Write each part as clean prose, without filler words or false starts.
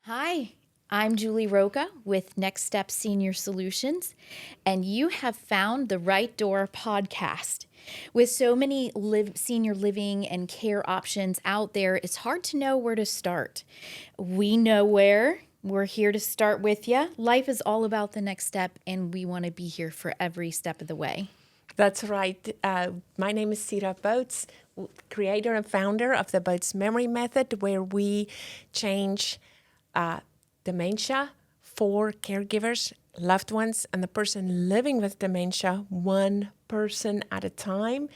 Hi, I'm Julie Roca with Next Step Senior Solutions, and you have found the Right Door podcast. With so many senior living and care options out there, it's hard to know where to start. We know where. We're here to start with you. Life is all about the next step, and we want to be here for every step of the way. That's right. My name is Sira, creator and founder of the Boats Memory Method, where we change dementia for caregivers, loved ones, and the person living with dementia, one person at a time.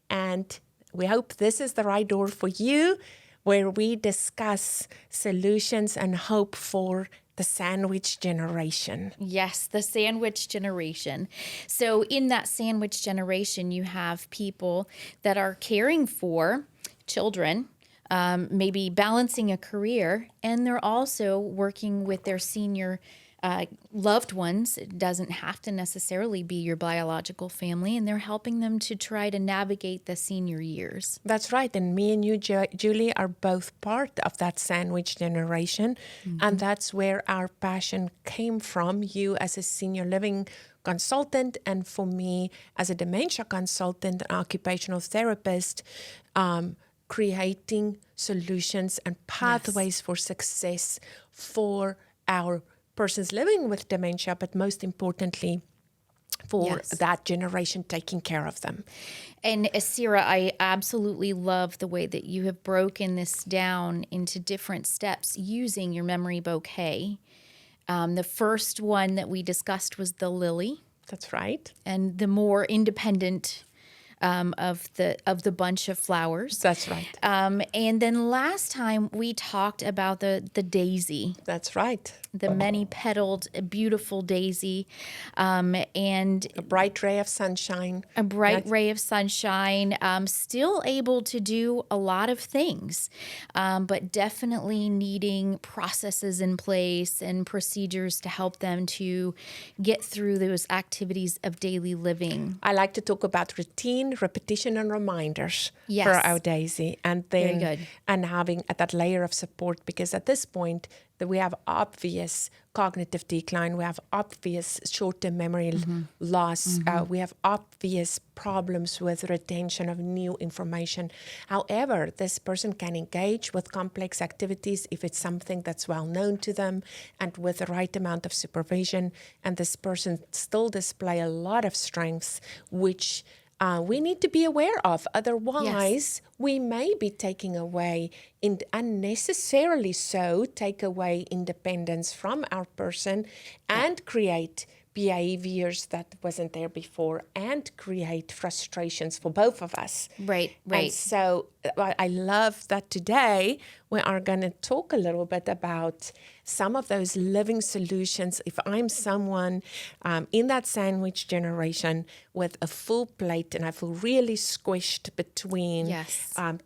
And we hope this is the right door for you, where we discuss solutions and hope for the sandwich generation. Yes, the sandwich generation. So, in that sandwich generation, you have people that are caring for children, maybe balancing a career, and they're also working with their senior loved ones. It doesn't have to necessarily be your biological family, and they're helping them to try to navigate the senior years. That's right. And me and you, Julie, are both part of that sandwich generation. And that's where our passion came from. You as a senior living consultant, and for me as a dementia consultant and occupational therapist, creating solutions and pathways for success for our persons living with dementia, but most importantly, for that generation taking care of them. And Sira, I absolutely love the way that you have broken this down into different steps using your memory bouquet. The first one that we discussed was the lily. That's right. And the more independent of the bunch of flowers. That's right. And then last time we talked about the daisy. That's right. The many-petaled, beautiful daisy, and a bright ray of sunshine. A bright ray of sunshine. Still able to do a lot of things, but definitely needing processes in place and procedures to help them to get through those activities of daily living. I like to talk about routine, repetition, and reminders Yes. for our daisy, and then Very good. and having that layer of support, because at this point that we have obvious cognitive decline, we have obvious short-term memory loss, we have obvious problems with retention of new information. However, this person can engage with complex activities if it's something that's well known to them and with the right amount of supervision, and this person still display a lot of strengths, which we need to be aware of. Otherwise, we may be taking away, unnecessarily so, take away independence from our person and create behaviors that wasn't there before and create frustrations for both of us. Right. And so I love that today we are going to talk a little bit about some of those living solutions. If I'm someone in that sandwich generation with a full plate and I feel really squished between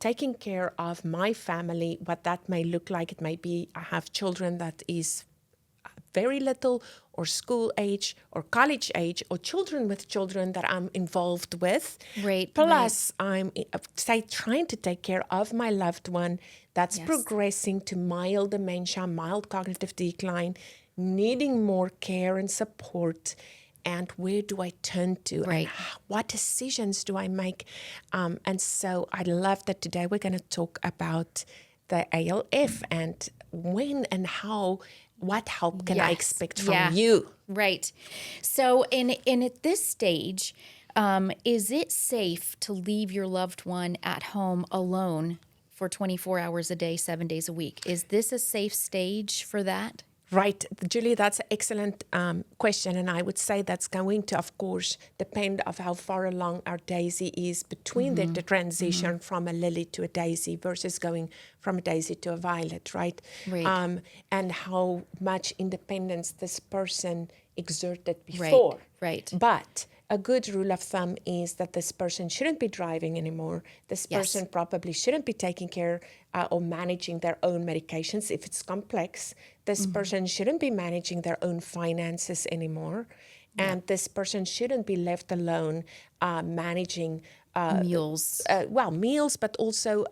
taking care of my family, what that may look like. It may be I have children that is very little, or school age, or college age, or children with children that I'm involved with. Right. Plus, I'm trying to take care of my loved one that's progressing to mild dementia, mild cognitive decline, needing more care and support. And where do I turn to? Right. And what decisions do I make? And so I love that today we're going to talk about the ALF and when and how. What help can I expect from you? Right. So in at this stage, is it safe to leave your loved one at home alone for 24 hours a day, 7 days a week? Is this a safe stage for that? Right, Julie, that's an excellent question. And I would say that's going to, of course, depend on how far along our daisy is between the transition from a lily to a daisy versus going from a daisy to a violet, right? And how much independence this person exerted before. Right. But a good rule of thumb is that this person shouldn't be driving anymore. This person probably shouldn't be taking care or managing their own medications if it's complex. This person shouldn't be managing their own finances anymore. And this person shouldn't be left alone managing meals. Meals, but also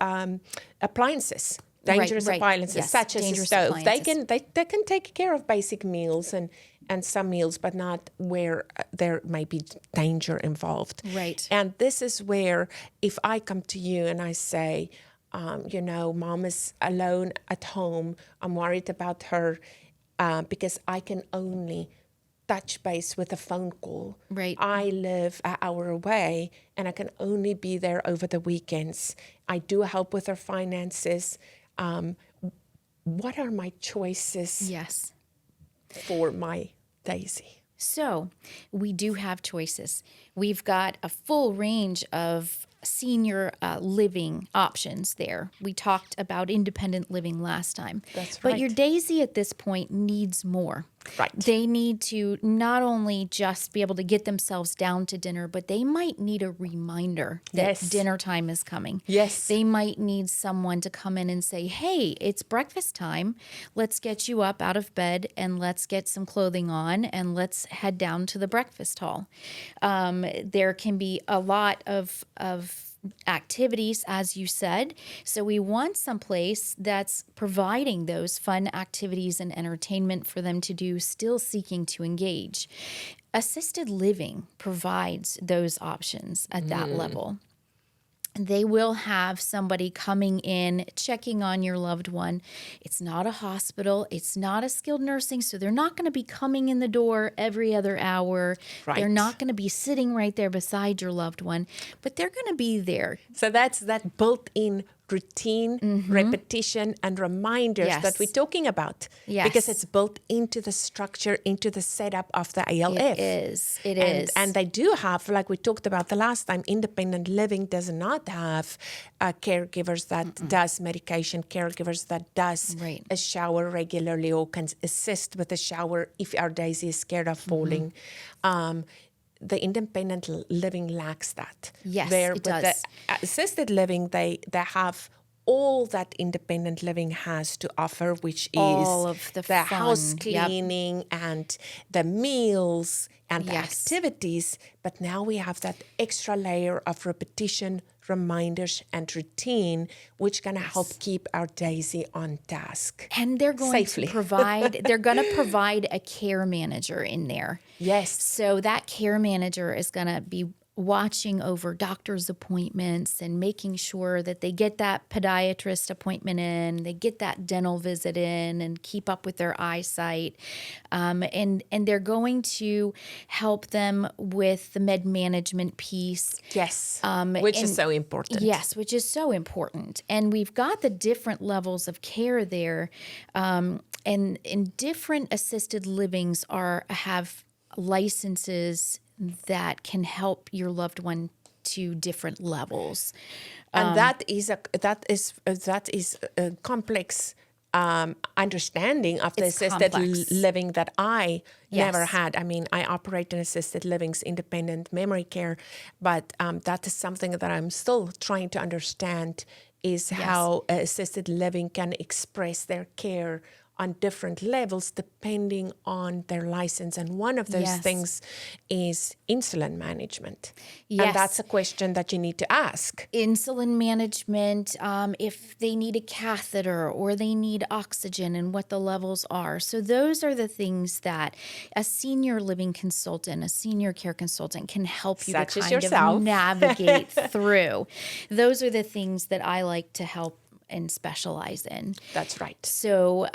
appliances. dangerous right. appliances Yes, such as a dangerous stove. They appliances. can take care of basic meals and some meals, but not where there may be danger involved. Right. And this is where if I come to you and I say, mom is alone at home, I'm worried about her because I can only touch base with a phone call. Right. I live an hour away and I can only be there over the weekends. I do help with her finances. What are my choices Yes. for my Daisy? So we do have choices. We've got a full range of senior living options there. We talked about independent living last time. That's But your right. Daisy at this point needs more. Right. They need to not only just be able to get themselves down to dinner, but they might need a reminder that Yes. dinner time is coming. Yes. They might need someone to come in and say, hey, it's breakfast time. Let's get you up out of bed and let's get some clothing on and let's head down to the breakfast hall. There can be a lot of activities, as you said. So we want someplace that's providing those fun activities and entertainment for them to do, still seeking to engage. Assisted living provides those options at that level. They will have somebody coming in, checking on your loved one. It's not a hospital. It's not a skilled nursing. So they're not going to be coming in the door every other hour. Right. They're not going to be sitting right there beside your loved one, but they're going to be there. So that's that built-in routine, repetition, and reminders Yes. that we're talking about. Yes. Because it's built into the structure, into the setup of the ALF. It is. It is. And they do have, like we talked about the last time, independent living does not have caregivers that does medication, caregivers that does Right. a shower regularly or can assist with a shower if our Daisy is scared of falling. The independent living lacks that. Yes, Where it with does. the assisted living, they have all that independent living has to offer, which All is of the house fun. Yep. cleaning and the meals and the Yes. activities. But now we have that extra layer of repetition, reminders, and routine, which going to help keep our Daisy on task. And they're going Safely. to provide, they're going to provide a care manager in there. Yes. So that care manager is going to be watching over doctor's appointments and making sure that they get that podiatrist appointment in, they get that dental visit in, and keep up with their eyesight. And they're going to help them with the med management piece. Yes. Which is so important. Yes, which is so important. And we've got the different levels of care there. And different assisted livings have licenses that can help your loved one to different levels. And that is a complex understanding of the It's assisted complex. living that I never Yes. had. I mean, I operate in assisted living's independent memory care, but that is something that I'm still trying to understand is how assisted living can express their care on different levels depending on their license. And one of those Yes. things is insulin management. Yes. And that's a question that you need to ask. Insulin management, if they need a catheter or they need oxygen and what the levels are. So those are the things that a senior living consultant, a senior care consultant can help you Such to as kind yourself. of navigate through. Those are the things that I like to help and specialize in. That's right. So,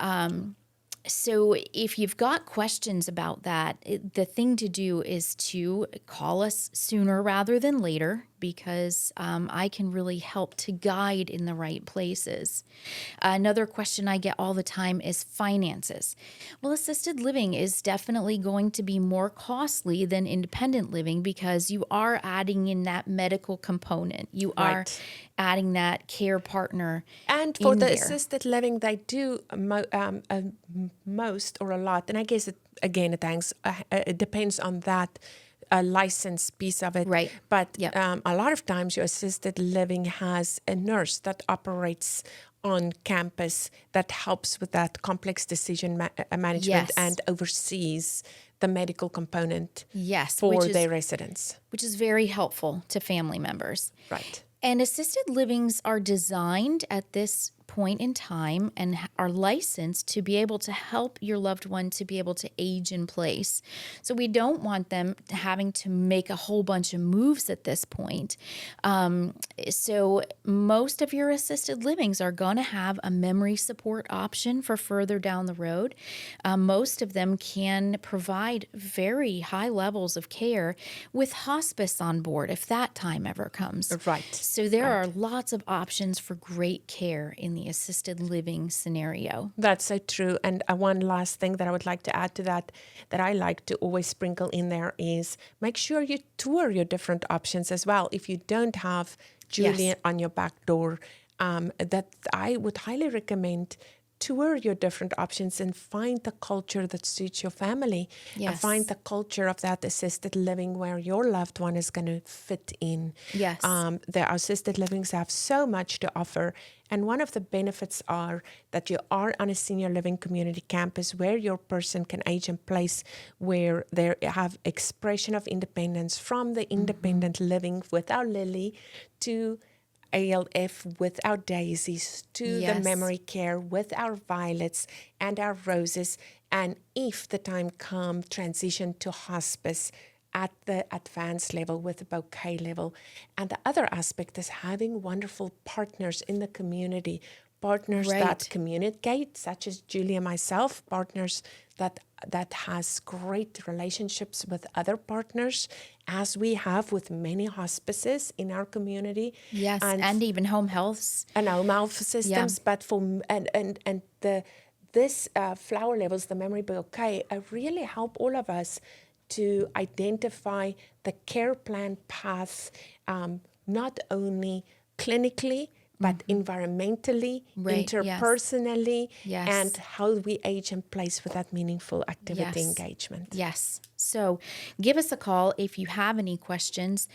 so if you've got questions about that, the thing to do is to call us sooner rather than later, because I can really help to guide in the right places. Another question I get all the time is finances. Well, assisted living is definitely going to be more costly than independent living because you are adding in that medical component. You are Right. adding that care partner. And for in the there. assisted living, they do most or a lot. And I guess, it depends on that license piece of it. Right. But Yep. a lot of times your assisted living has a nurse that operates on campus that helps with that complex decision management Yes. and oversees the medical component Yes, for which is- their residents. which is very helpful to family members. Right. And assisted livings are designed at this point in time and are licensed to be able to help your loved one to be able to age in place. So we don't want them having to make a whole bunch of moves at this point. So most of your assisted livings are going to have a memory support option for further down the road. Most of them can provide very high levels of care with hospice on board if that time ever comes. Right. So there are lots of options for great care in the assisted living scenario. That's so true. And one last thing that I would like to add to that I like to always sprinkle in there is make sure you tour your different options as well. If you don't have Julie Yes. on your back door, that I would highly recommend tour your different options and find the culture that suits your family. And Yes. find the culture of that assisted living where your loved one is going to fit in. Yes. The assisted livings have so much to offer. And one of the benefits are that you are on a senior living community campus where your person can age in place, where they have expression of independence from the independent living with our Lily to ALF with our daisies, to the Yes. memory care with our violets and our roses, and if the time comes, transition to hospice at the advanced level with the bouquet level. And the other aspect is having wonderful partners in the community, partners Right. that communicate, such as Julie and myself, partners that has great relationships with other partners, as we have with many hospices in our community. Yes. And even home healths. And home health systems, but for and this flower levels, the memory bouquet, really help all of us to identify the care plan path, not only clinically, but environmentally, Right, yes. interpersonally, Yes. and how we age in place with that meaningful activity Yes. engagement. Yes. So give us a call if you have any questions.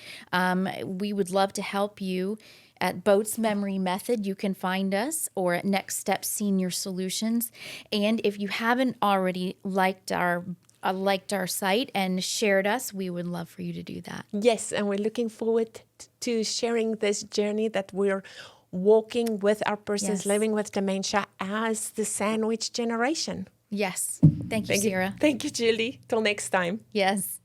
We would love to help you at Boat's Memory Method. You can find us, or at Next Step Senior Solutions. And if you haven't already liked our site and shared us, we would love for you to do that. Yes, and we're looking forward to sharing this journey that we're walking with our persons Yes. living with dementia as the sandwich generation. Yes. Thank you, Sira. Thank you, Julie. Till next time. Yes.